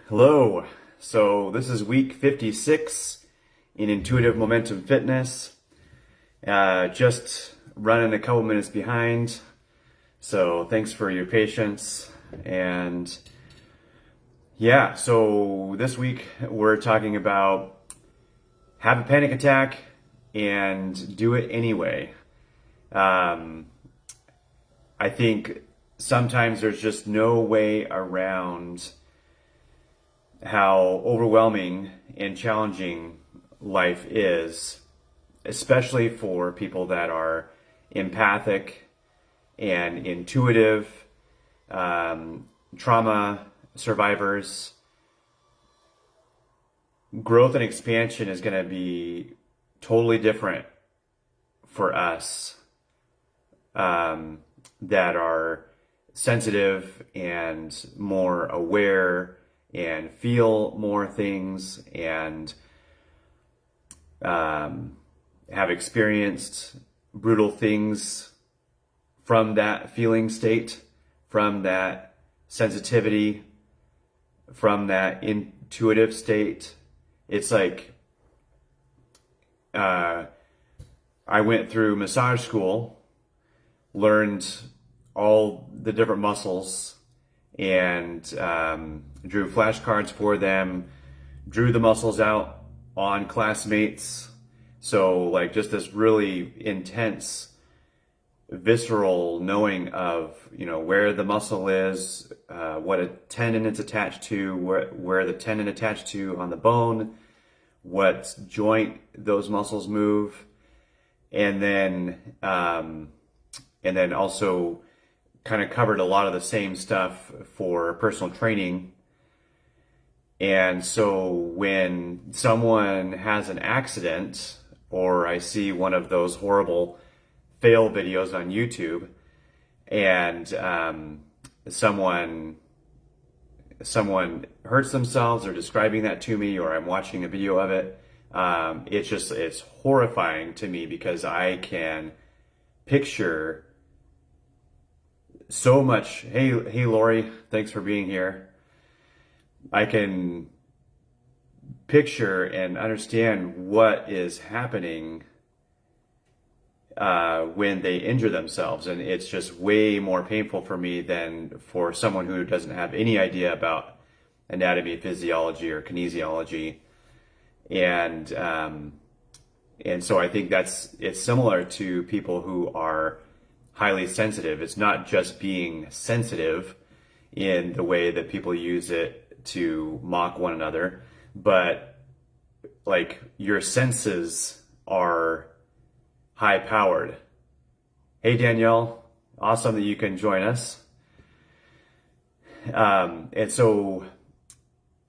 Hello. So this is week 56 in Intuitive Momentum Fitness. Just running a couple minutes behind. So thanks for your patience. And yeah, so this week we're talking about have a panic attack and do it anyway. I think sometimes there's just no way around how overwhelming and challenging life is, especially for people that are empathic and intuitive, trauma survivors. Growth and expansion is going to be totally different for us that are sensitive and more aware and feel more things and have experienced brutal things from that feeling state, from that sensitivity, from that intuitive state. It's like I went through massage school, learned all the different muscles, and drew flashcards for them, drew the muscles out on classmates. So like just this really intense, visceral knowing of, where the muscle is, what a tendon it's attached to, where the tendon attached to on the bone, what joint those muscles move, and then also kind of covered a lot of the same stuff for personal training. And so when someone has an accident, or I see one of those horrible fail videos on YouTube, and someone hurts themselves, or describing that to me, or I'm watching a video of it, it's horrifying to me, because I can picture so much. Hey Lori, thanks for being here. I can picture and understand what is happening when they injure themselves, and it's just way more painful for me than for someone who doesn't have any idea about anatomy, physiology, or kinesiology. And so I think it's similar to people who are highly sensitive. It's not just being sensitive in the way that people use it to mock one another, but like your senses are high powered. Hey Danielle, awesome that you can join us. And so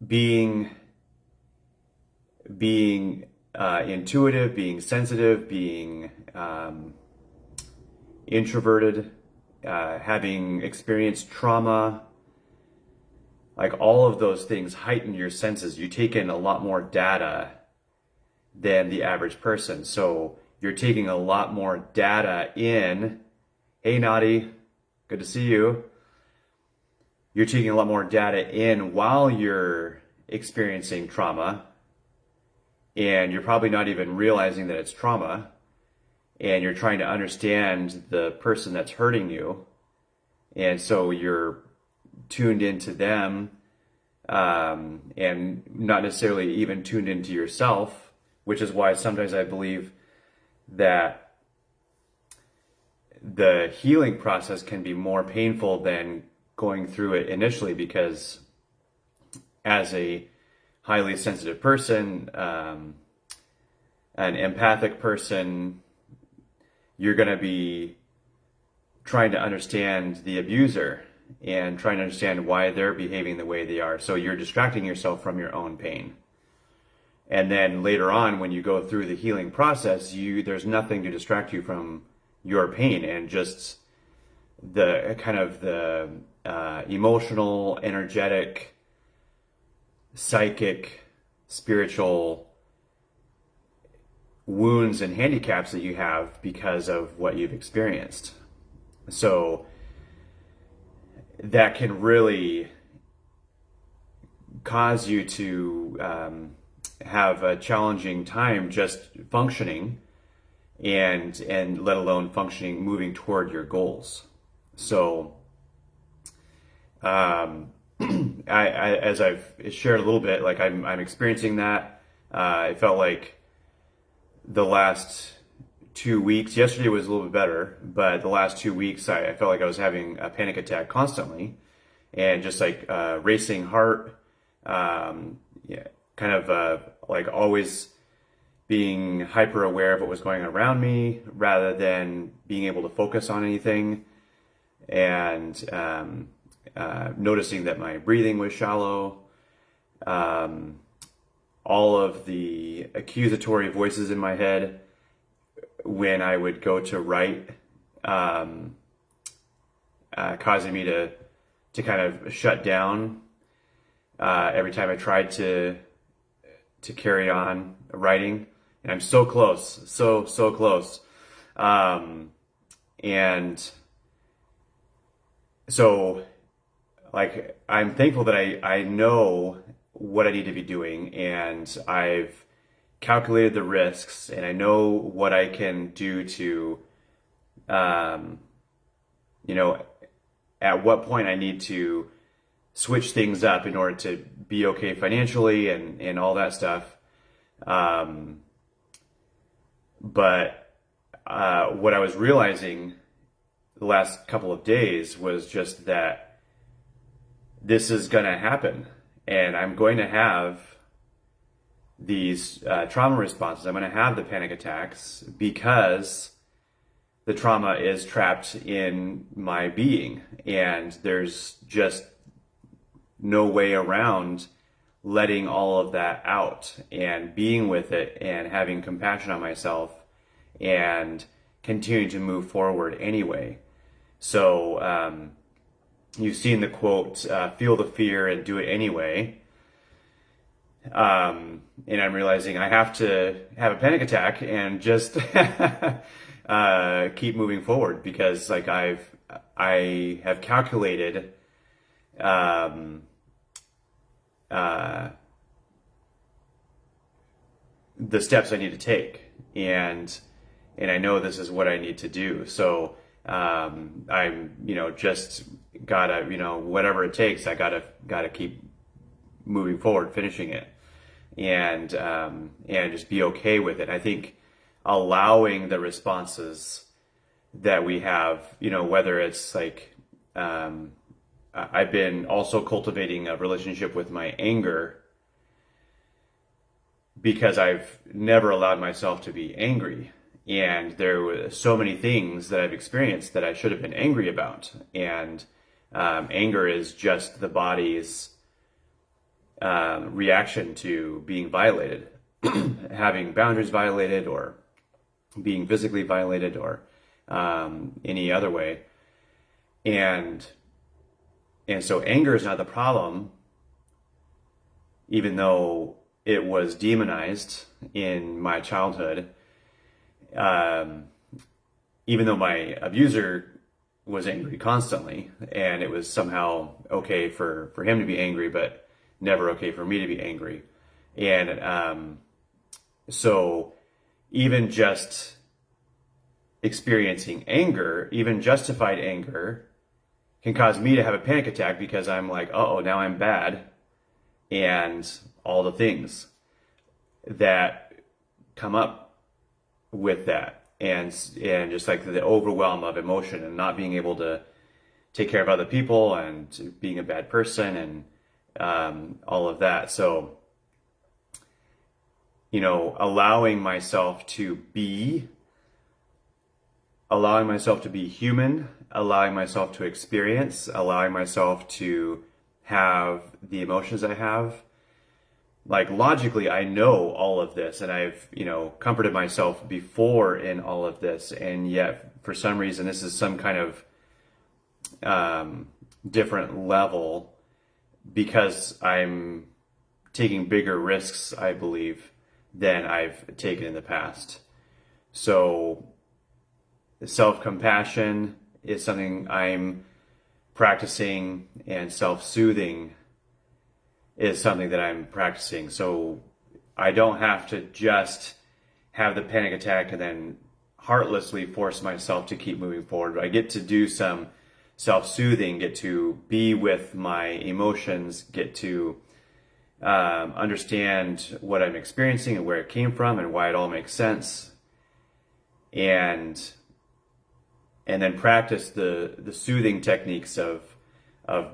being intuitive, being sensitive, being introverted, having experienced trauma, like all of those things heighten your senses. You take in a lot more data than the average person. So you're taking a lot more data in. Hey Nadi, good to see you. You're taking a lot more data in while you're experiencing trauma, and you're probably not even realizing that it's trauma, and you're trying to understand the person that's hurting you. And so you're tuned into them, and not necessarily even tuned into yourself, which is why sometimes I believe that the healing process can be more painful than going through it initially, because as a highly sensitive person, an empathic person, you're going to be trying to understand the abuser and trying to understand why they're behaving the way they are. So you're distracting yourself from your own pain. And then later on, when you go through the healing process, there's nothing to distract you from your pain, and just the kind of the emotional, energetic, psychic, spiritual wounds and handicaps that you have because of what you've experienced. So that can really cause you to have a challenging time just functioning, and let alone functioning, moving toward your goals. So as I've shared a little bit, like I'm experiencing that. I felt like the last 2 weeks, yesterday was a little bit better, but the last 2 weeks, I felt like I was having a panic attack constantly, and just like racing heart, yeah, kind of like always being hyper aware of what was going on around me rather than being able to focus on anything, and noticing that my breathing was shallow. All of the accusatory voices in my head when I would go to write, causing me to kind of shut down every time I tried to carry on writing. And I'm so close, so close. And so, like, I'm thankful that I know what I need to be doing, and I've calculated the risks, and I know what I can do to, you know, at what point I need to switch things up in order to be okay financially and all that stuff. But what I was realizing the last couple of days was just that this is going to happen, and I'm going to have these trauma responses. I'm going to have the panic attacks because the trauma is trapped in my being, and there's just no way around letting all of that out and being with it and having compassion on myself and continuing to move forward anyway. So you've seen the quote, feel the fear and do it anyway. And I'm realizing I have to have a panic attack and just keep moving forward, because like I have calculated the steps I need to take, and I know this is what I need to do. So I'm just gotta, whatever it takes, I gotta keep moving forward, finishing it, and just be okay with it. I think allowing the responses that we have, whether it's like I've been also cultivating a relationship with my anger, because I've never allowed myself to be angry. And there were so many things that I've experienced that I should have been angry about. And anger is just the body's reaction to being violated, having boundaries violated, or being physically violated, or any other way. And so anger is not the problem, even though it was demonized in my childhood. Even though my abuser was angry constantly, and it was somehow okay for him to be angry, but never okay for me to be angry. And so even just experiencing anger, even justified anger, can cause me to have a panic attack, because I'm like, uh-oh, now I'm bad, and all the things that come up with that, and just like the overwhelm of emotion and not being able to take care of other people and being a bad person and all of that. So, allowing myself to be human, allowing myself to experience, allowing myself to have the emotions I have. Like, logically, I know all of this, and I've, comforted myself before in all of this, and yet for some reason this is some kind of different level, because I'm taking bigger risks, I believe, than I've taken in the past. So self-compassion is something I'm practicing, and self-soothing is something that I'm practicing. So I don't have to just have the panic attack and then heartlessly force myself to keep moving forward. I get to do some self-soothing, get to be with my emotions, get to understand what I'm experiencing and where it came from and why it all makes sense, and then practice the soothing techniques of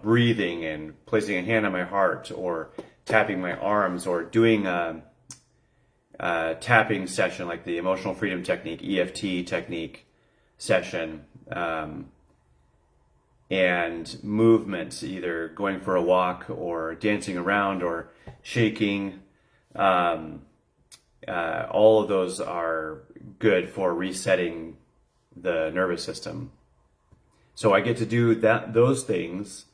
breathing and placing a hand on my heart or tapping my arms or doing a tapping session like the emotional freedom technique, EFT technique session, and movements, either going for a walk or dancing around or shaking. All of those are good for resetting the nervous system. So I get to do those things,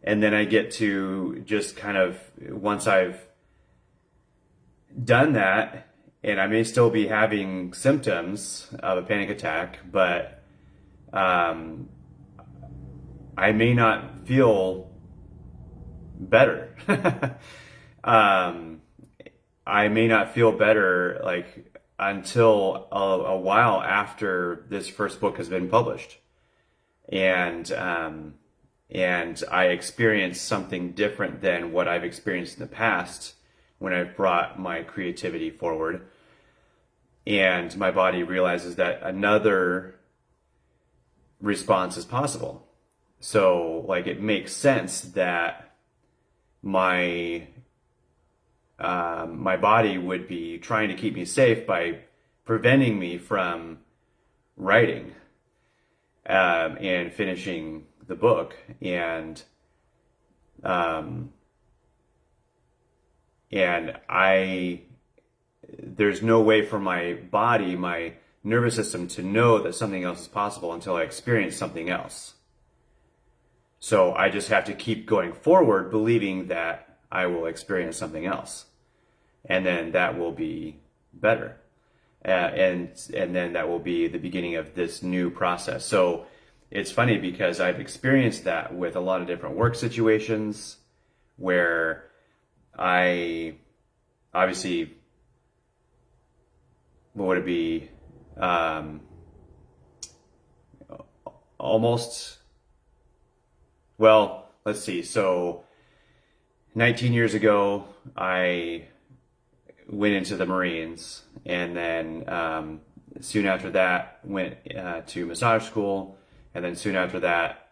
and then I get to just kind of, once I've done that, and I may still be having symptoms of a panic attack, but I may not feel better. I may not feel better like until a while after this first book has been published, and I experience something different than what I've experienced in the past when I've brought my creativity forward, and my body realizes that another response is possible. So, like, it makes sense that my body would be trying to keep me safe by preventing me from writing and finishing the book, and there's no way for my body, my nervous system, to know that something else is possible until I experience something else. So I just have to keep going forward, believing that I will experience something else, and then that will be better, and then that will be the beginning of this new process. So it's funny because I've experienced that with a lot of different work situations where I obviously, what would it be, almost. Well, let's see. So 19 years ago, I went into the Marines, and then soon after that went to massage school, and then soon after that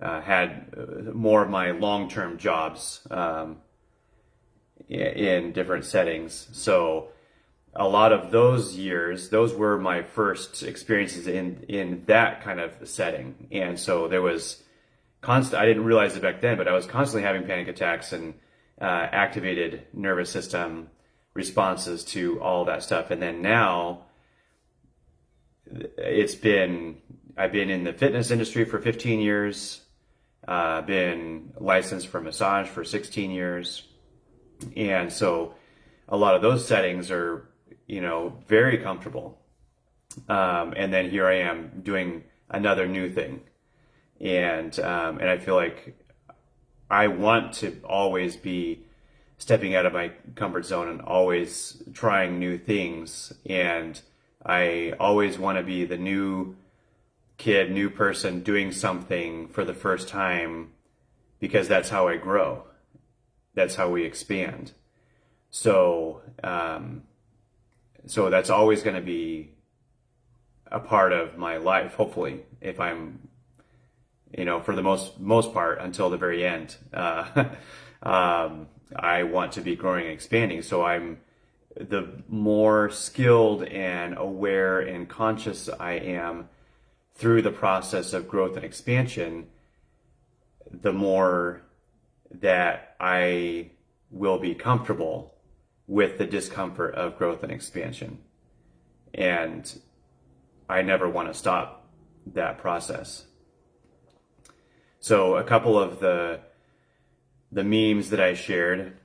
had more of my long-term jobs in different settings. So a lot of those years, those were my first experiences in that kind of setting. And so there was constant, I didn't realize it back then, but I was constantly having panic attacks and activated nervous system responses to all that stuff. And then now I've been in the fitness industry for 15 years, been licensed for massage for 16 years. And so a lot of those settings are, very comfortable. And then here I am doing another new thing. And I feel like I want to always be stepping out of my comfort zone and always trying new things. And I always want to be the new kid, new person doing something for the first time, because that's how I grow. That's how we expand. So, so that's always going to be a part of my life, hopefully, if I'm, for the most part until the very end. I want to be growing and expanding. So the more skilled and aware and conscious I am through the process of growth and expansion, the more that I will be comfortable with the discomfort of growth and expansion. And I never want to stop that process. So a couple of the memes that I shared.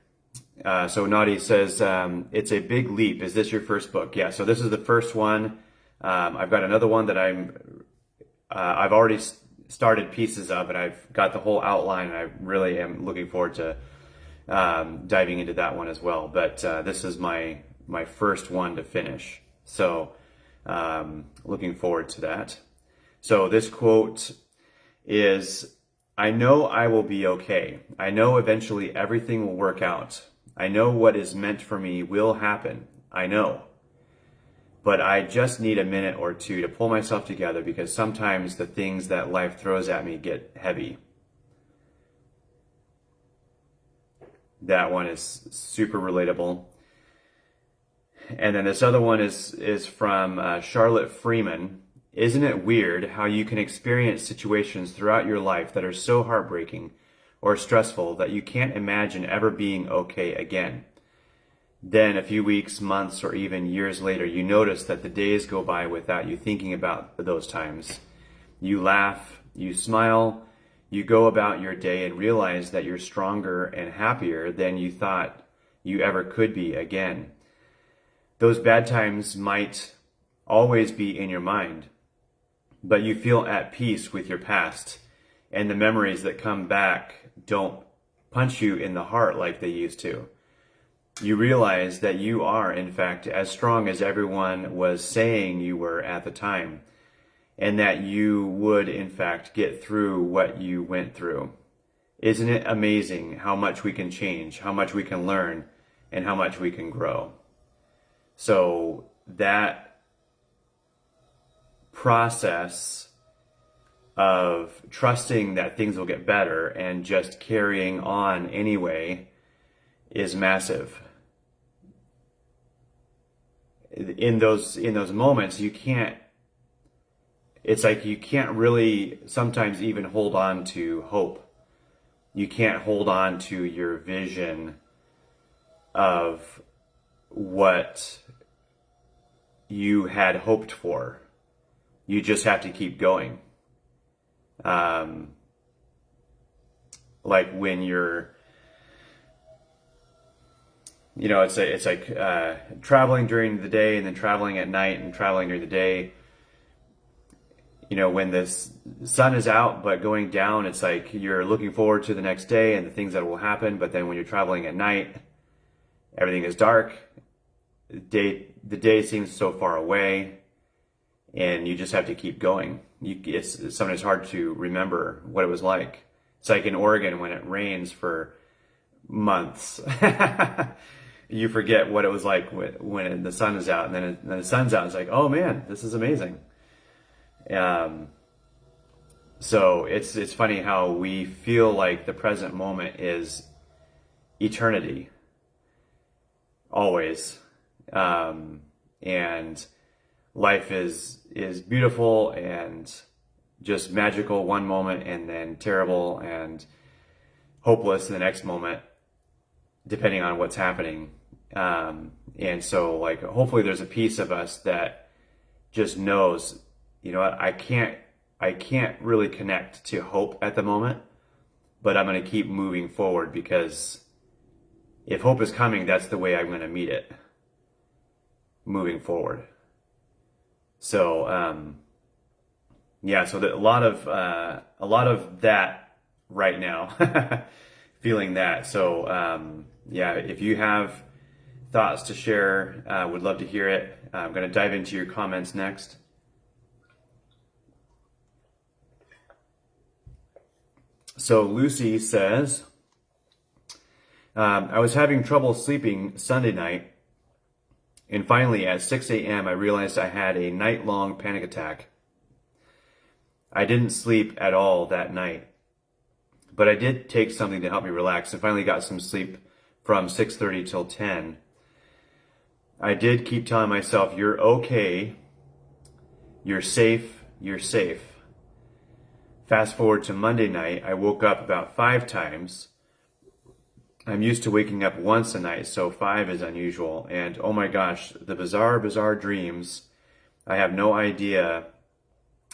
So Nadi says, it's a big leap. Is this your first book? Yeah, so this is the first one. I've got another one that I've already started pieces of, and I've got the whole outline, and I really am looking forward to diving into that one as well. But this is my first one to finish, so looking forward to that. So this quote is, "I know I will be okay. I know eventually everything will work out. I know what is meant for me will happen. I know. But I just need a minute or two to pull myself together, because sometimes the things that life throws at me get heavy." That one is super relatable. And then this other one is from Charlotte Freeman. "Isn't it weird how you can experience situations throughout your life that are so heartbreaking or stressful that you can't imagine ever being okay again? Then a few weeks, months, or even years later, you notice that the days go by without you thinking about those times. You laugh, you smile, you go about your day and realize that you're stronger and happier than you thought you ever could be again. Those bad times might always be in your mind, but you feel at peace with your past, and the memories that come back don't punch you in the heart like they used to. You realize that you are, in fact, as strong as everyone was saying you were at the time, and that you would, in fact, get through what you went through. Isn't it amazing how much we can change, how much we can learn, and how much we can grow?" So that process of trusting that things will get better and just carrying on anyway is massive. In those moments, it's like you can't really sometimes even hold on to hope. You can't hold on to your vision of what you had hoped for. You just have to keep going. Like when you're, it's like traveling during the day and then traveling at night and traveling during the day. When the sun is out but going down, it's like you're looking forward to the next day and the things that will happen. But then when you're traveling at night, everything is dark. The day seems so far away, and you just have to keep going. Sometimes it's hard to remember what it was like. It's like in Oregon when it rains for months. You forget what it was like when the sun is out, and then the sun's out. It's like, oh man, this is amazing. So it's funny how we feel like the present moment is eternity, always, and life is beautiful and just magical one moment, and then terrible and hopeless in the next moment, depending on what's happening. And so, like, hopefully there's a piece of us that just knows, I can't really connect to hope at the moment, but I'm going to keep moving forward, because if hope is coming, that's the way I'm going to meet it, moving forward. So, so a lot of that right now, feeling that. So, if you have thoughts to share, would love to hear it. I'm going to dive into your comments next. So Lucy says, I was having trouble sleeping Sunday night, and finally at 6 a.m. I realized I had a night-long panic attack. I didn't sleep at all that night, but I did take something to help me relax and finally got some sleep from 6:30 till 10. I did keep telling myself, you're okay, you're safe, you're safe. Fast forward to Monday night, I woke up about 5 times. I'm used to waking up once a night, so 5 is unusual. And oh my gosh, the bizarre dreams. I have no idea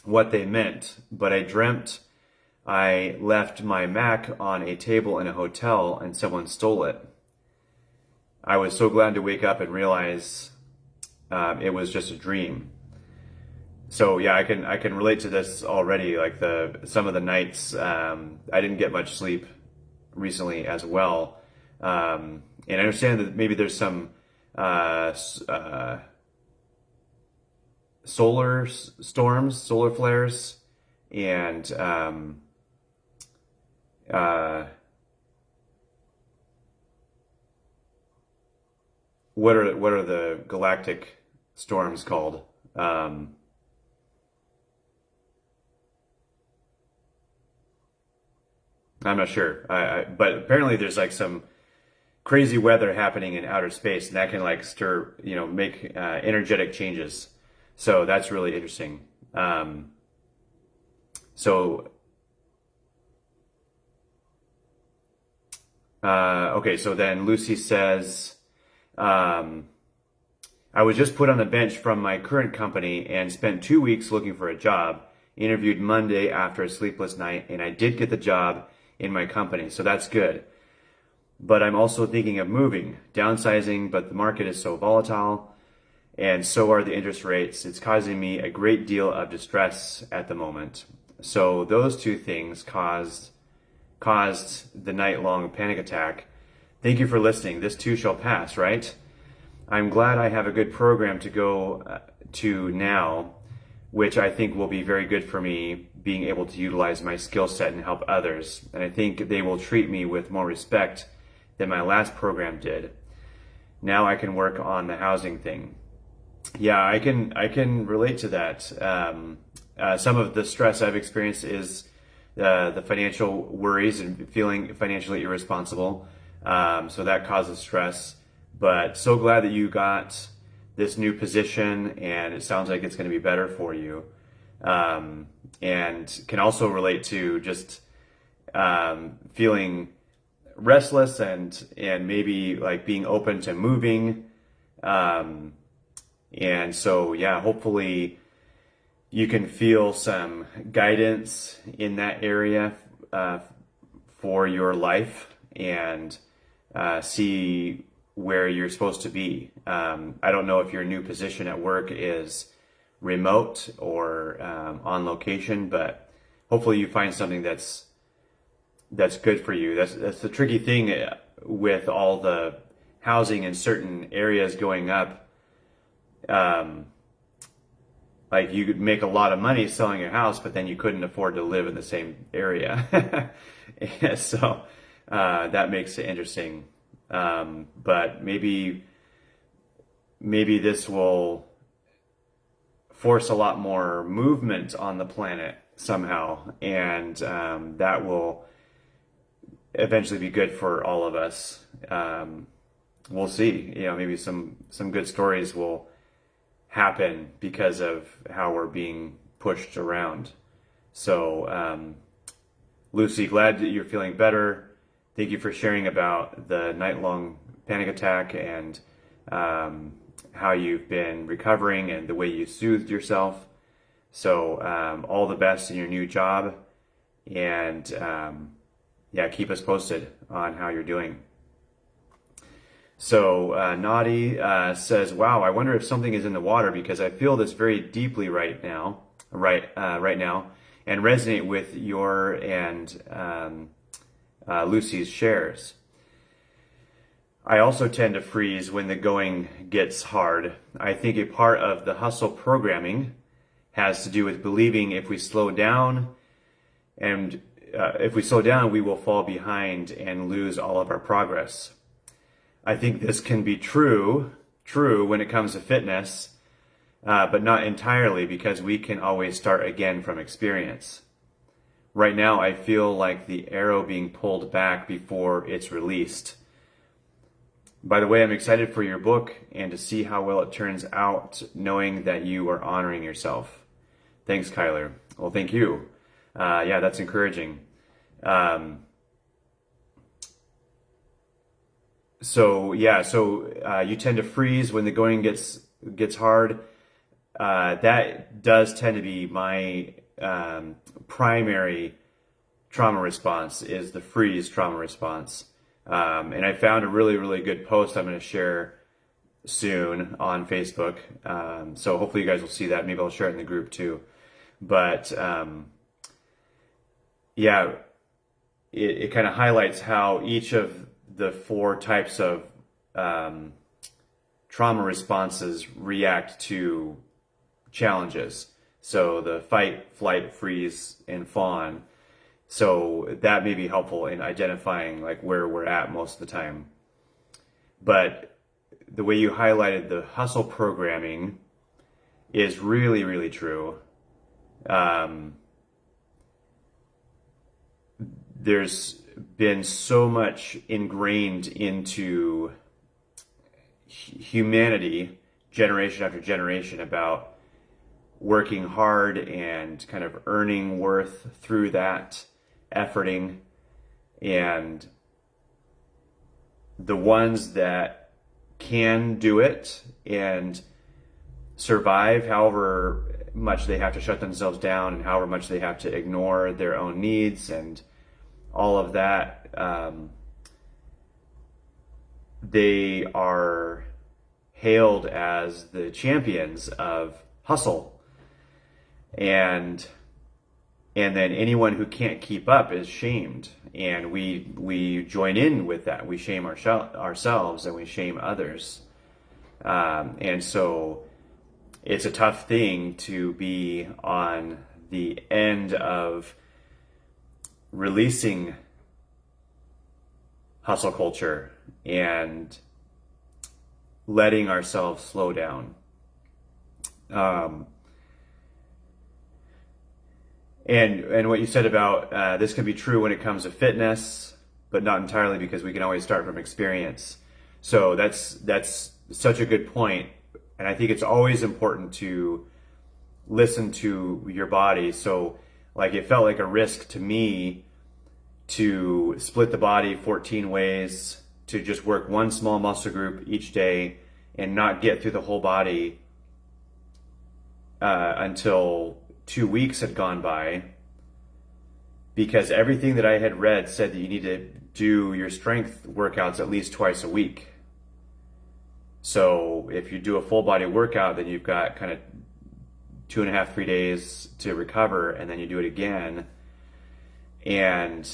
what they meant, but I dreamt I left my Mac on a table in a hotel and someone stole it. I was so glad to wake up and realize it was just a dream. So yeah, I can relate to this already. Like the some of the nights, I didn't get much sleep recently as well, and I understand that maybe there's some storms, solar flares, and uh, what are the galactic storms called? Um, I'm not sure, but apparently there's like some crazy weather happening in outer space, and that can like stir, make energetic changes. So that's really interesting. So okay, so then Lucy says, um, I was just put on the bench from my current company and spent 2 weeks looking for a job. Interviewed Monday after a sleepless night, and I did get the job in my company, so that's good. But I'm also thinking of moving, downsizing, but the market is so volatile, and so are the interest rates. It's causing me a great deal of distress at the moment. So those two things caused the night-long panic attack. Thank you for listening. This too shall pass, right? I'm glad I have a good program to go to now, which I think will be very good for me being able to utilize my skill set and help others. And I think they will treat me with more respect than my last program did. Now I can work on the housing thing. Yeah, I can relate to that. Some of the stress I've experienced is the financial worries and feeling financially irresponsible. So that causes stress. But so glad that you got this new position, and it sounds like it's going to be better for you. And can also relate to just feeling restless and maybe like being open to moving. Um, and so, yeah, hopefully you can feel some guidance in that area uh, for your life and see where you're supposed to be. I don't know if your new position at work is remote or on location, but hopefully you find something that's good for you. That's the tricky thing with all the housing in certain areas going up. Um, like you could make a lot of money selling your house, but then you couldn't afford to live in the same area. And so that makes it interesting. But maybe this will force a lot more movement on the planet somehow, and that will eventually be good for all of us. We'll see. Maybe some good stories will happen because of how we're being pushed around. So, Lucy, glad that you're feeling better. Thank you for sharing about the night-long panic attack and how you've been recovering and the way you soothed yourself. So, all the best in your new job, and yeah, keep us posted on how you're doing. So Naughty says, "Wow, I wonder if something is in the water because I feel this very deeply right now, and resonate with your and Lucy's shares. I also tend to freeze when the going gets hard. I think a part of the hustle programming has to do with believing if we slow down, we will fall behind and lose all of our progress. I think this can be true when it comes to fitness, but not entirely because we can always start again from experience. Right now, I feel like the arrow being pulled back before it's released. By the way, I'm excited for your book and to see how well it turns out, knowing that you are honoring yourself. Thanks, Kyler." Well, thank you. Yeah, that's encouraging. So you tend to freeze when the going gets hard. That does tend to be my primary trauma response, is the freeze trauma response. And I found a really, really good post I'm going to share soon on Facebook. So hopefully you guys will see that. Maybe I'll share it in the group too. But yeah, it kind of highlights how each of the four types of trauma responses react to challenges. So the fight, flight, freeze, and fawn. So that may be helpful in identifying like where we're at most of the time. But the way you highlighted the hustle programming is really, really true. There's been so much ingrained into humanity, generation after generation, about working hard and kind of earning worth through that efforting. And the ones that can do it and survive, however much they have to shut themselves down and however much they have to ignore their own needs and all of that, they are hailed as the champions of hustle. And then anyone who can't keep up is shamed. And we join in with that. We shame ourselves and we shame others. And so it's a tough thing to be on the end of releasing hustle culture and letting ourselves slow down. And what you said about this can be true when it comes to fitness, but not entirely, because we can always start from experience. So that's such a good point. And I think it's always important to listen to your body. So like it felt like a risk to me to split the body 14 ways, to just work one small muscle group each day and not get through the whole body until 2 weeks had gone by, because everything that I had read said that you need to do your strength workouts at least twice a week. So if you do a full body workout, then you've got kind of 2.5, 3 days to recover, and then you do it again. And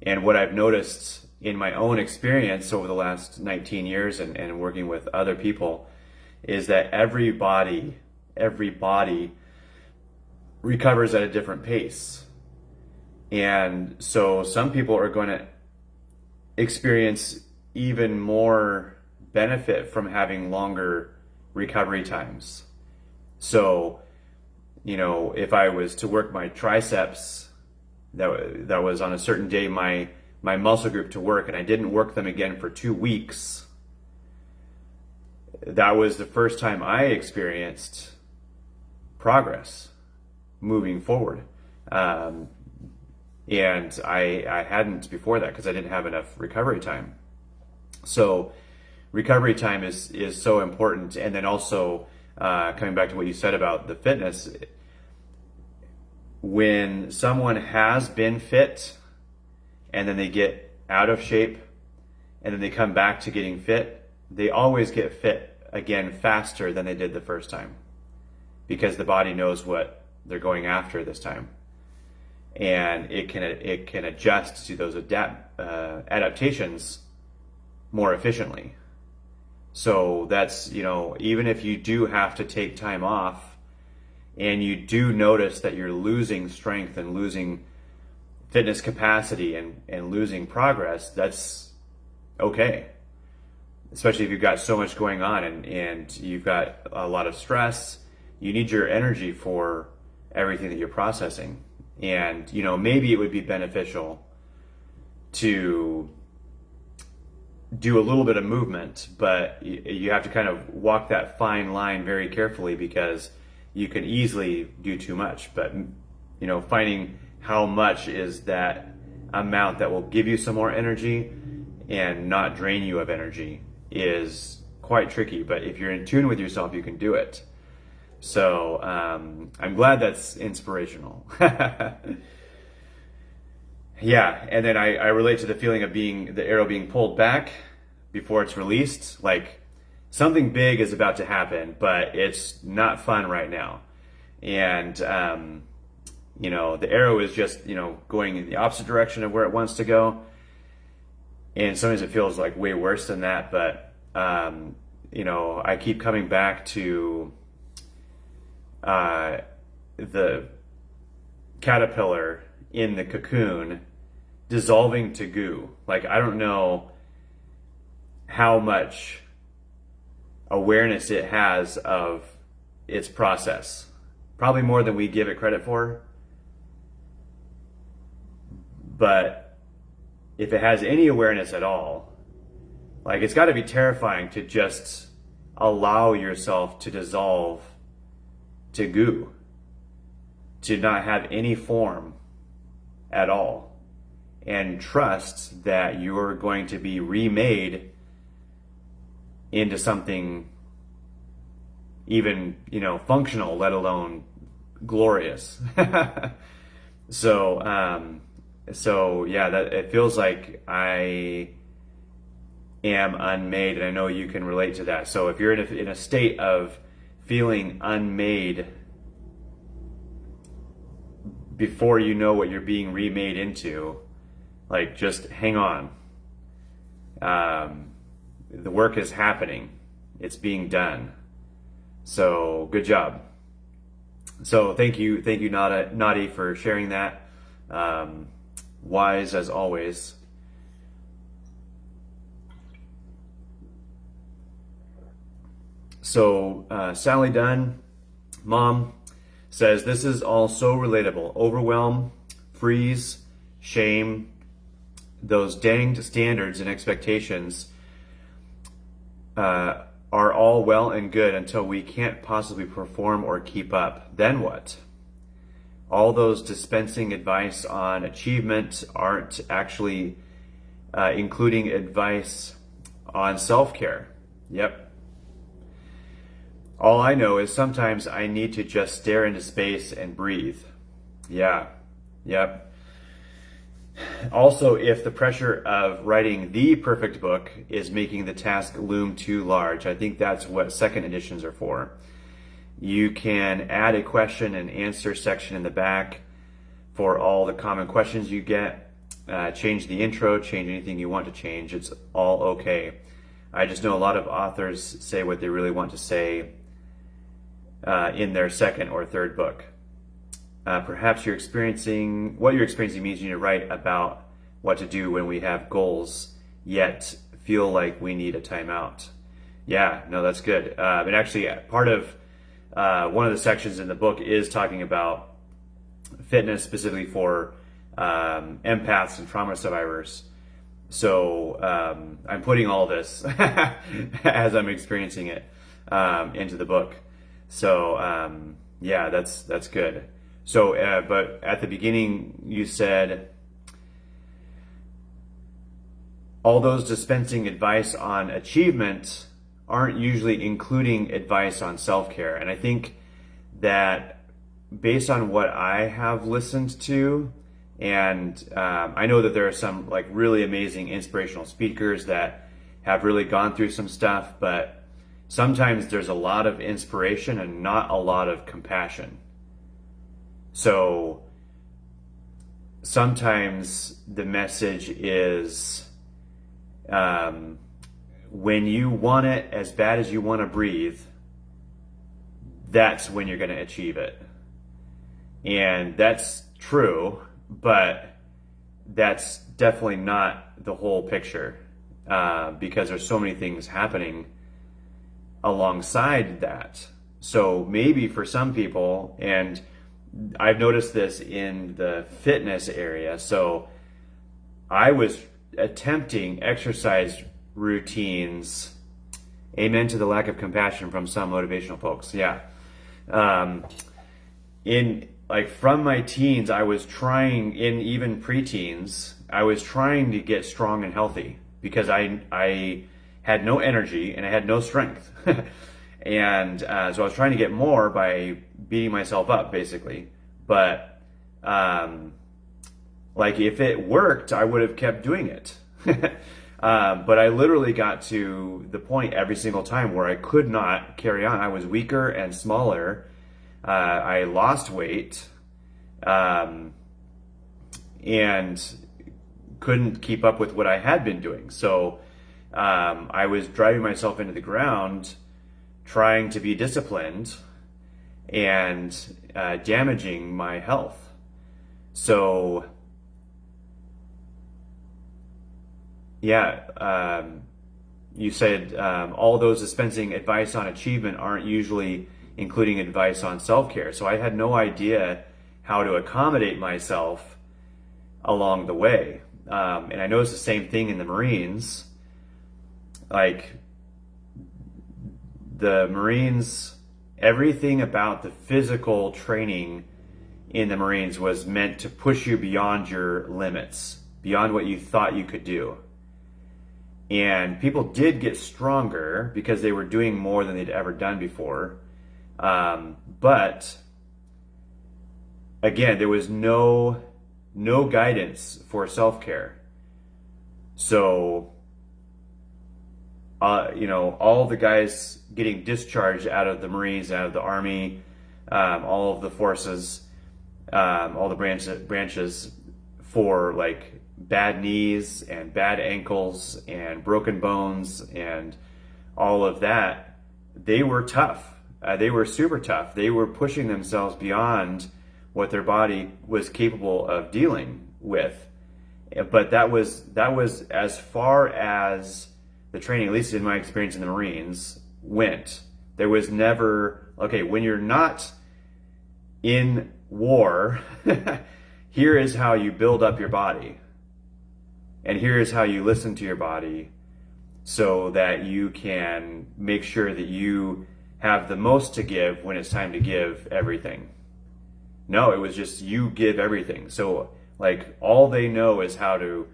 what I've noticed in my own experience over the last 19 years and working with other people is that every body recovers at a different pace. And so some people are going to experience even more benefit from having longer recovery times. So, you know, if I was to work my triceps, that was on a certain day my muscle group to work, and I didn't work them again for 2 weeks, that was the first time I experienced progress moving forward. And I hadn't before that because I didn't have enough recovery time. So recovery time is so important. And then also coming back to what you said about the fitness, when someone has been fit and then they get out of shape and then they come back to getting fit, they always get fit again faster than they did the first time, because the body knows what they're going after this time, and it can adjust to those adaptations more efficiently. So that's, you know, even if you do have to take time off and you do notice that you're losing strength and losing fitness capacity and losing progress, that's okay. Especially if you've got so much going on and you've got a lot of stress. You need your energy for everything that you're processing. And, you know, maybe it would be beneficial to do a little bit of movement, but you have to kind of walk that fine line very carefully, because you can easily do too much. But, you know, finding how much is that amount that will give you some more energy and not drain you of energy is quite tricky. But if you're in tune with yourself, you can do it. So I'm glad that's inspirational. Yeah, and then I relate to the feeling of the arrow being pulled back before it's released. Like something big is about to happen, but it's not fun right now. And, the arrow is just, going in the opposite direction of where it wants to go. And sometimes it feels like way worse than that. But, I keep coming back to the caterpillar in the cocoon dissolving to goo. Like, I don't know how much awareness it has of its process. Probably more than we give it credit for. But if it has any awareness at all, like, it's got to be terrifying to just allow yourself to dissolve to goo, to not have any form at all, and trust that you're going to be remade into something even, functional, let alone glorious. So yeah, that it feels like I am unmade, and I know you can relate to that. So if you're in a state of feeling unmade before you know what you're being remade into, like, just hang on. The work is happening. It's being done. So good job. So thank you, Nadi, for sharing that. Wise as always. So Sally Dunn, mom, says, this is all so relatable. Overwhelm, freeze, shame, those danged standards and expectations are all well and good until we can't possibly perform or keep up. Then what? All those dispensing advice on achievement aren't actually including advice on self-care. Yep. All I know is sometimes I need to just stare into space and breathe. Yeah. Yep. Also, if the pressure of writing the perfect book is making the task loom too large, I think that's what second editions are for. You can add a question and answer section in the back for all the common questions you get. Change the intro, change anything you want to change. It's all okay. I just know a lot of authors say what they really want to say in their second or third book. Perhaps what you're experiencing means you need to write about what to do when we have goals, yet feel like we need a timeout. Yeah, no, that's good. And actually, part of one of the sections in the book is talking about fitness specifically for empaths and trauma survivors. So I'm putting all this as I'm experiencing it into the book. So yeah, that's good. So, but at the beginning you said all those dispensing advice on achievement aren't usually including advice on self-care. And I think that based on what I have listened to, and I know that there are some like really amazing inspirational speakers that have really gone through some stuff, but sometimes there's a lot of inspiration and not a lot of compassion. So sometimes the message is when you want it as bad as you want to breathe, that's when you're going to achieve it. And that's true, but that's definitely not the whole picture, because there's so many things happening alongside that. So maybe for some people, and I've noticed this in the fitness area, so I was attempting exercise routines. Amen to the lack of compassion from some motivational folks. Yeah. From my teens, I was trying, in even preteens, I was trying to get strong and healthy because I had no energy and I had no strength. And so I was trying to get more by beating myself up, basically. But if it worked, I would have kept doing it. But I literally got to the point every single time where I could not carry on. I was weaker and smaller. I lost weight, and couldn't keep up with what I had been doing. So I was driving myself into the ground, trying to be disciplined, and damaging my health. So yeah, you said all those dispensing advice on achievement aren't usually including advice on self-care. So I had no idea how to accommodate myself along the way. And I noticed the same thing in the Marines. Like, the Marines, everything about the physical training in the Marines was meant to push you beyond your limits, beyond what you thought you could do. And people did get stronger because they were doing more than they'd ever done before. But again, there was no guidance for self-care. So, all the guys getting discharged out of the Marines, out of the Army, all of the forces, all the branches for like bad knees and bad ankles and broken bones and all of that, they were tough. They were super tough. They were pushing themselves beyond what their body was capable of dealing with. But that was as far as the training, at least in my experience in the Marines, went. There was never, okay, when you're not in war, here is how you build up your body. And here is how you listen to your body so that you can make sure that you have the most to give when it's time to give everything. No, it was just you give everything. So like all they know is how to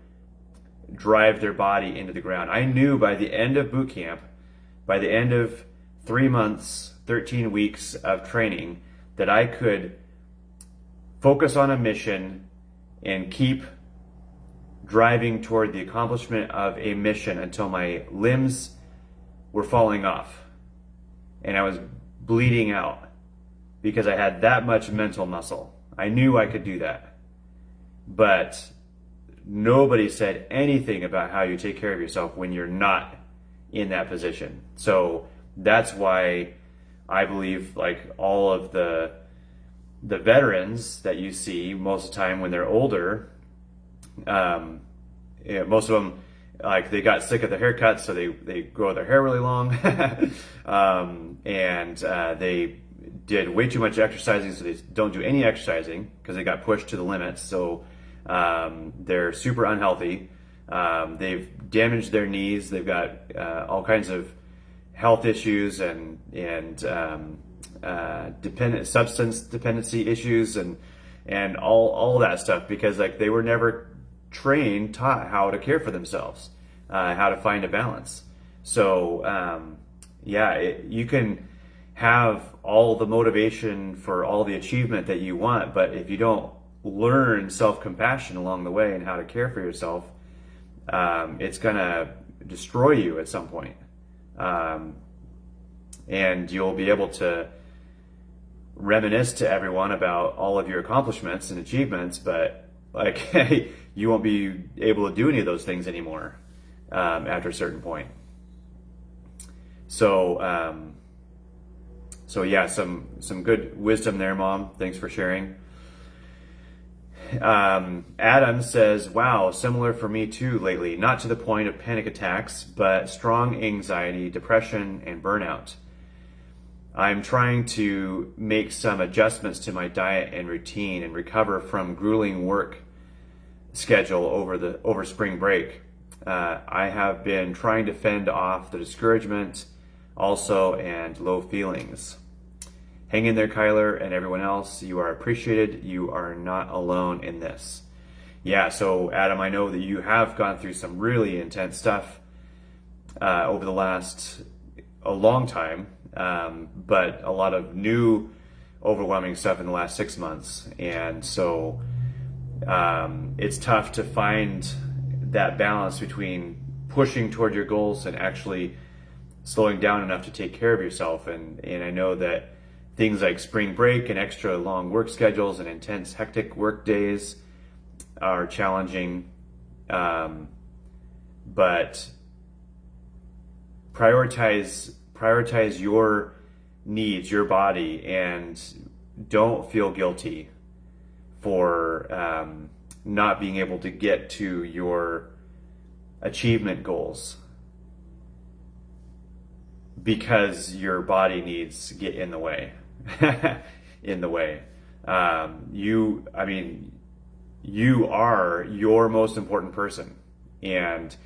drive their body into the ground. I knew by the end of boot camp, by the end of 3 months, 13 weeks of training, that I could focus on a mission and keep driving toward the accomplishment of a mission until my limbs were falling off and I was bleeding out because I had that much mental muscle. I knew I could do that. But nobody said anything about how you take care of yourself when you're not in that position. So that's why I believe like all of the veterans that you see most of the time when they're older, most of them, like they got sick of the haircuts, so they grow their hair really long, and they did way too much exercising, so they don't do any exercising because they got pushed to the limits. So they're super unhealthy. They've damaged their knees. They've got all kinds of health issues and substance dependency issues and all that stuff because like they were never taught how to care for themselves, how to find a balance. So you can have all the motivation for all the achievement that you want, but if you don't learn self-compassion along the way and how to care for yourself, it's gonna destroy you at some point. And you'll be able to reminisce to everyone about all of your accomplishments and achievements, but like you won't be able to do any of those things anymore after a certain point. So yeah, some good wisdom there, Mom. Thanks for sharing. Adam says, wow, similar for me too lately. Not to the point of panic attacks, but strong anxiety, depression, and burnout. I'm trying to make some adjustments to my diet and routine and recover from grueling work schedule over spring break. I have been trying to fend off the discouragement also and low feelings. Hang in there, Kyler, and everyone else. You are appreciated. You are not alone in this. Yeah, so Adam, I know that you have gone through some really intense stuff over the last a long time, but a lot of new overwhelming stuff in the last 6 months. And so it's tough to find that balance between pushing toward your goals and actually slowing down enough to take care of yourself. And I know that things like spring break and extra long work schedules and intense, hectic work days are challenging. But prioritize your needs, your body, and don't feel guilty for not being able to get to your achievement goals because your body needs get in the way. In the way. You are your most important person, and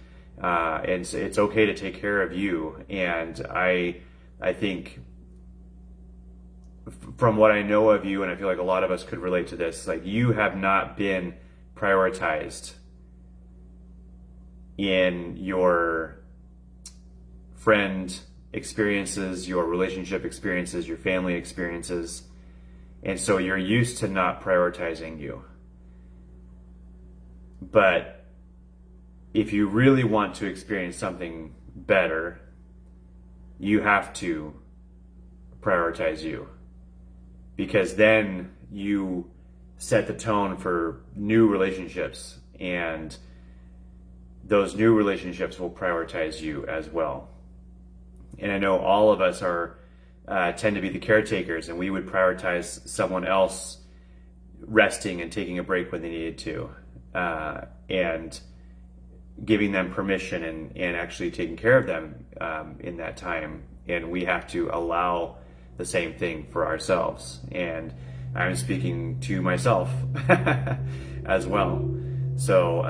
it's okay to take care of you. And I think from what I know of you, and I feel like a lot of us could relate to this, like you have not been prioritized in your friend experiences, your relationship experiences, your family experiences. And so you're used to not prioritizing you. But if you really want to experience something better, you have to prioritize you. Because then you set the tone for new relationships, and those new relationships will prioritize you as well. And I know all of us tend to be the caretakers, and we would prioritize someone else resting and taking a break when they needed to, and giving them permission and actually taking care of them in that time. And we have to allow the same thing for ourselves. And I'm speaking to myself as well. So,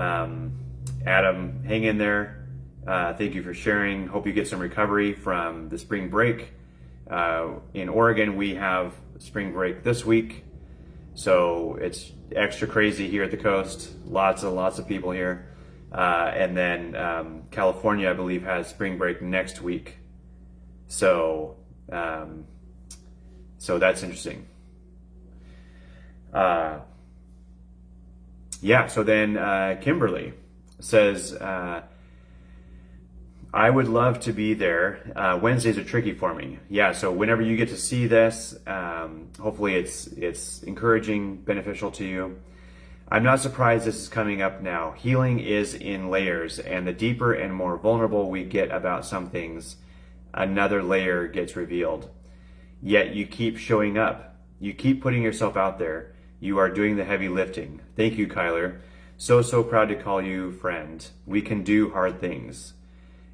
Adam, hang in there. Thank you for sharing. Hope you get some recovery from the spring break. In Oregon, we have spring break this week, so it's extra crazy here at the coast. Lots and lots of people here. And then California, I believe, has spring break next week. So that's interesting. So then Kimberly says, I would love to be there. Wednesdays are tricky for me. Yeah, so whenever you get to see this, hopefully it's encouraging, beneficial to you. I'm not surprised this is coming up now. Healing is in layers, and the deeper and more vulnerable we get about some things, another layer gets revealed. Yet you keep showing up. You keep putting yourself out there. You are doing the heavy lifting. Thank you, Kyler. So proud to call you friend. We can do hard things.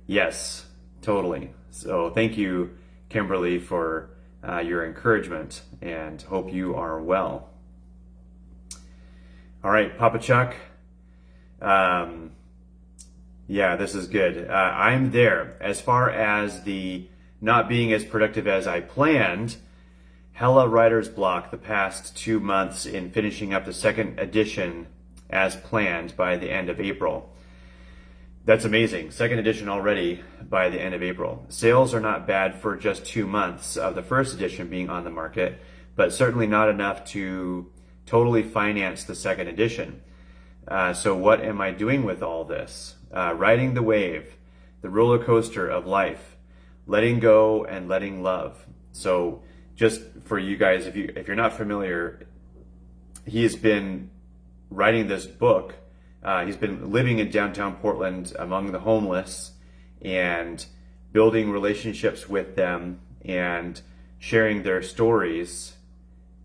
Yes, totally. So thank you, Kimberly, for your encouragement, and hope you are well. All right, Papa Chuck. This is good. I'm there. As far as the not being as productive as I planned, hella writer's block the past 2 months in finishing up the second edition as planned by the end of April. That's amazing. Second edition already by the end of April. Sales are not bad for just 2 months of the first edition being on the market, but certainly not enough to totally finance the second edition. So what am I doing with all this? Riding the wave, the roller coaster of life, letting go and letting love. So just for you guys, if you're not familiar, he has been writing this book. He's been living in downtown Portland among the homeless and building relationships with them and sharing their stories,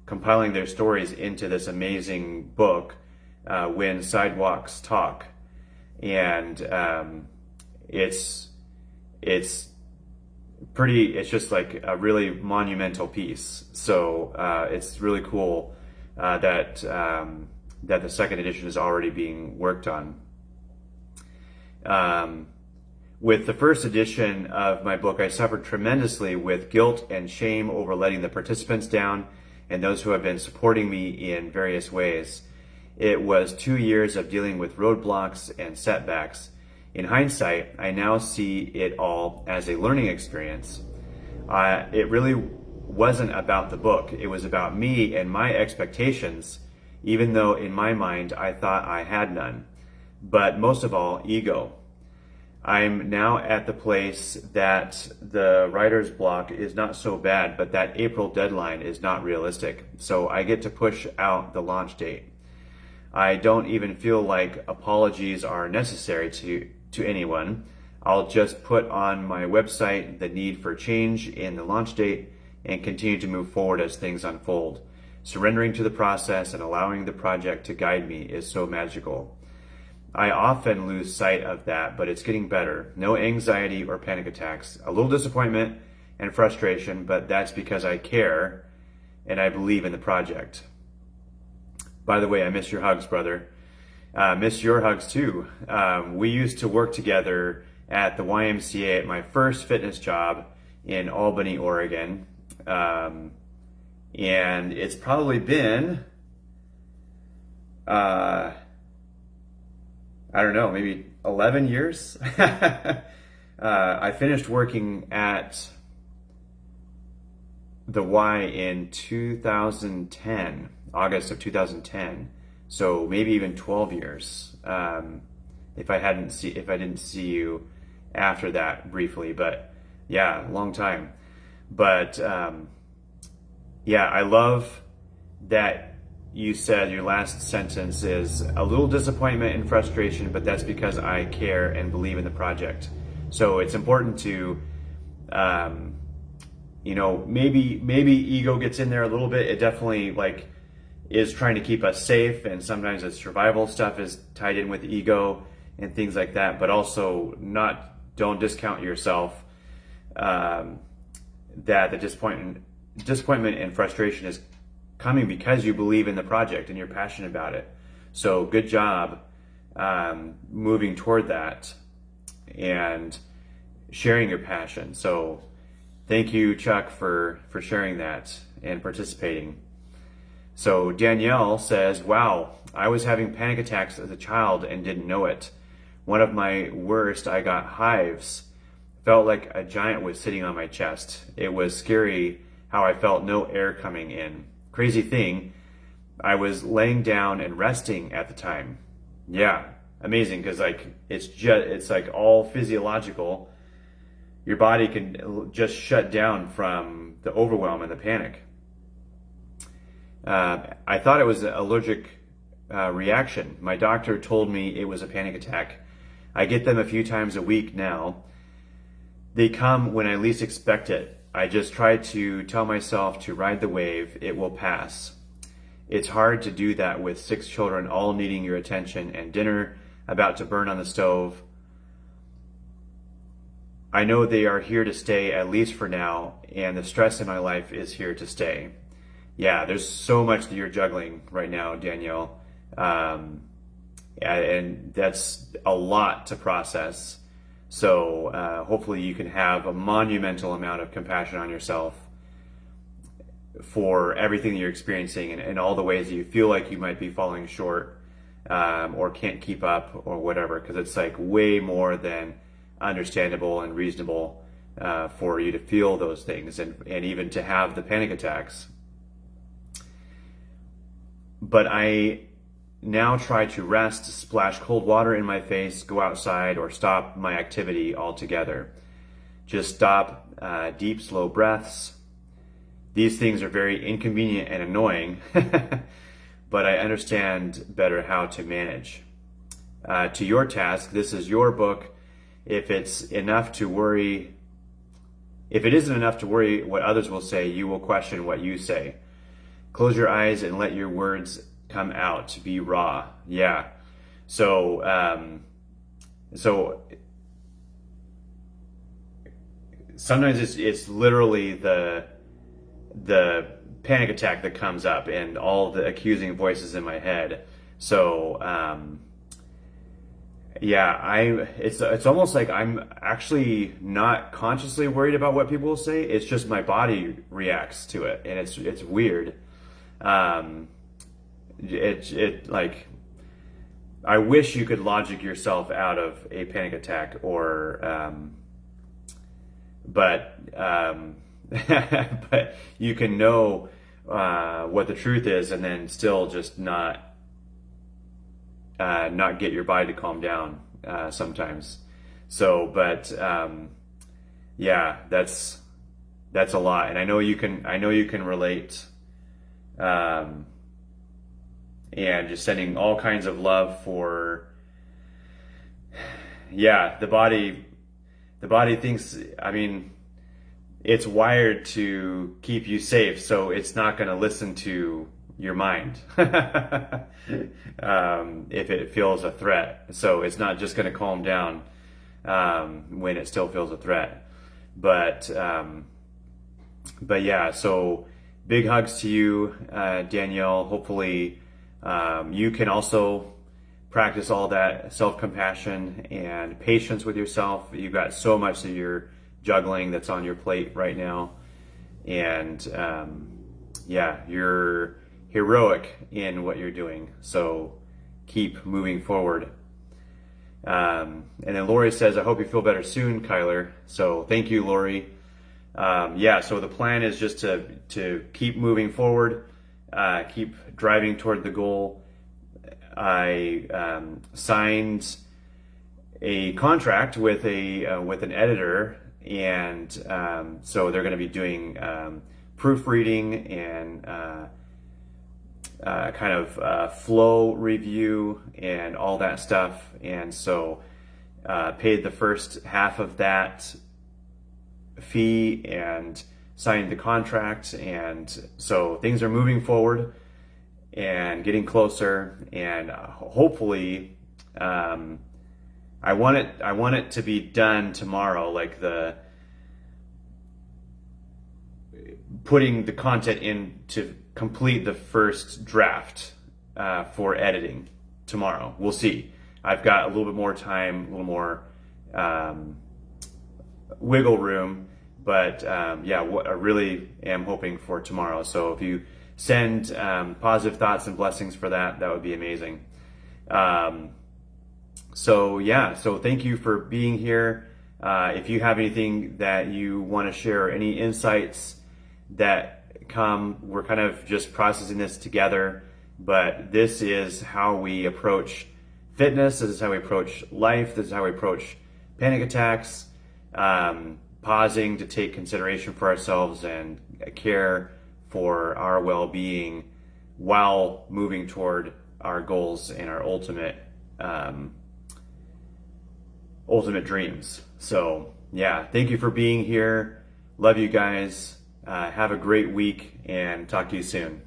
compiling their stories into this amazing book, When Sidewalks Talk. And it's just like a really monumental piece. So it's really cool that the second edition is already being worked on. With the first edition of my book, I suffered tremendously with guilt and shame over letting the participants down and those who have been supporting me in various ways. It was 2 years of dealing with roadblocks and setbacks. In hindsight, I now see it all as a learning experience. It really wasn't about the book. It was about me and my expectations, even though in my mind I thought I had none. But most of all, ego. I'm now at the place that the writer's block is not so bad, but that April deadline is not realistic. So I get to push out the launch date. I don't even feel like apologies are necessary to anyone. I'll just put on my website the need for change in the launch date and continue to move forward as things unfold. Surrendering to the process and allowing the project to guide me is so magical. I often lose sight of that, but it's getting better. No anxiety or panic attacks. A little disappointment and frustration, but that's because I care and I believe in the project. By the way, I miss your hugs, brother. Miss your hugs too. We used to work together at the YMCA at my first fitness job in Albany, Oregon. And it's probably been, I don't know, maybe 11 years. I finished working at the Y in 2010, August of 2010. So maybe even 12 years. If I didn't see you after that briefly, but yeah, long time. But yeah, I love that you said your last sentence is a little disappointment and frustration, but that's because I care and believe in the project. So it's important to, maybe ego gets in there a little bit. It definitely is trying to keep us safe, and sometimes the survival stuff is tied in with ego and things like that. But also, don't discount yourself. That the disappointment and frustration is coming because you believe in the project and you're passionate about it. So good job moving toward that and sharing your passion. So thank you, Chuck, for sharing that and participating. So Danielle says, wow, I was having panic attacks as a child and didn't know it. One of my worst, I got hives. Felt like a giant was sitting on my chest. It was scary how I felt no air coming in. Crazy thing, I was laying down and resting at the time. Yeah, amazing, because it's all physiological. Your body can just shut down from the overwhelm and the panic. I thought it was an allergic reaction. My doctor told me it was a panic attack. I get them a few times a week now. They come when I least expect it. I just try to tell myself to ride the wave. It will pass. It's hard to do that with 6 children all needing your attention and dinner about to burn on the stove. I know they are here to stay, at least for now, and the stress in my life is here to stay. Yeah, there's so much that you're juggling right now, Danielle. And that's a lot to process. So hopefully you can have a monumental amount of compassion on yourself for everything that you're experiencing and all the ways that you feel like you might be falling short or can't keep up or whatever, because it's way more than understandable and reasonable for you to feel those things and even to have the panic attacks. But I now try to rest, splash cold water in my face, go outside, or stop my activity altogether. Just stop, deep, slow breaths. These things are very inconvenient and annoying, but I understand better how to manage. To your task, this is your book. If it isn't enough to worry what others will say, you will question what you say. Close your eyes and let your words come out. Be raw. Yeah. So sometimes it's literally the panic attack that comes up and all the accusing voices in my head. So it's almost like I'm actually not consciously worried about what people will say. It's just my body reacts to it, and it's weird. I wish you could logic yourself out of a panic attack, but you can know what the truth is, and then still just not get your body to calm down sometimes. So, but yeah, that's a lot, and I know you can relate. And just sending all kinds of love for, yeah, the body thinks, I mean, it's wired to keep you safe, so it's not going to listen to your mind if it feels a threat. So it's not just going to calm down when it still feels a threat. But yeah, so big hugs to you, Danielle. Hopefully you can also practice all that self-compassion and patience with yourself. You've got so much that you're juggling that's on your plate right now. And yeah, you're heroic in what you're doing. So keep moving forward. And then Lori says, I hope you feel better soon, Kyler. So thank you, Lori. Yeah, so the plan is just to keep moving forward, keep driving toward the goal. I signed a contract with an editor, and so they're going to be doing proofreading and kind of flow review and all that stuff. And so paid the first half of that fee and signed the contract, and so things are moving forward and getting closer, and hopefully I want it to be done tomorrow, like the putting the content in to complete the first draft for editing tomorrow. We'll see. I've got a little bit more time, a little more wiggle room, but yeah, what I really am hoping for tomorrow. So if you send positive thoughts and blessings for that, that would be amazing. So yeah, so thank you for being here. If you have anything that you want to share, any insights that come, we're kind of just processing this together, but this is how we approach fitness. This is how we approach life. This is how we approach panic attacks. Pausing to take consideration for ourselves and care for our well-being while moving toward our goals and our ultimate dreams. So yeah, thank you for being here. Love you guys. Have a great week, and talk to you soon.